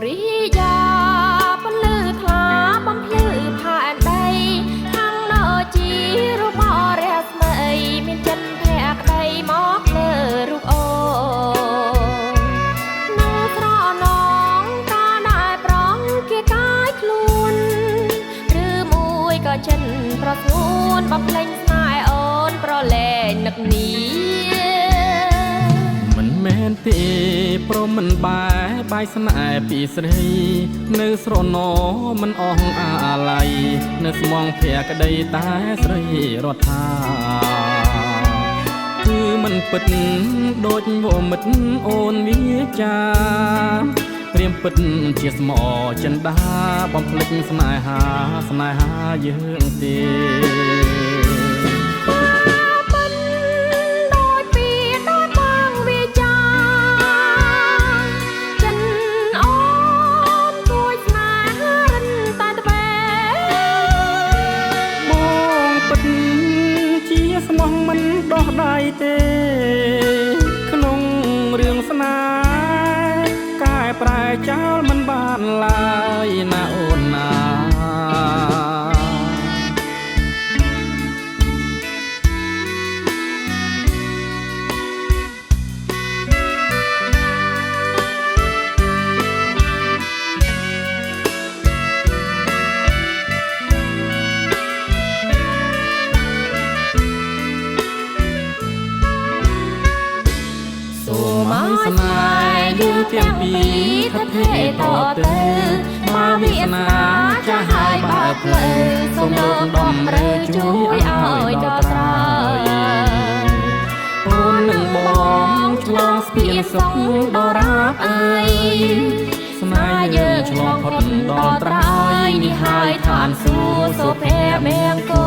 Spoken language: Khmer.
រិយាពលឺខ្លាបំភ្លឺផែនដីខាងនៅជារូបអរះស្មីមានចិត្តភក្តីមកលើរូបអូនៅត្រនងក៏ដែរប្រងគេកាយខ្លួនឬមួយក៏ចិនប្រស្ងួនបំភ្លេងស្នេហ៍អូនប្រឡែងនឹកនេះមិនមែនទេព្រមមិនបាយស្នេហ៍ពីស្រីនៅស្រណោមិនអស់អាល័យនៅស្មងភក្តីតែស្រីរដ្ឋាគឺមិនពិតដូចវមិត្តអូនវាចាព្រាមពិតជាស្មោចិនដាបំភ្លេចស្នេហាយើងទេដោះដៃទេក្នុងរឿងស្នេហ៍កែប្រែចោលមិនបានឡើយណាអូនណាស្នេហ៍យើងទាំងពីរថថេតទៅមកវាសនាចាស់ហើយបើផ្លូវសូមលោកដំរើជួយឲ្យដល់ត្រើយអូននឹងបងឆ្លងស្ពានសុខដល់រាបអើយស្នេហ៍យើងឆ្លងផុតដល់ត្រើយនេះហើយឋានសួគ៌សុភមង្គល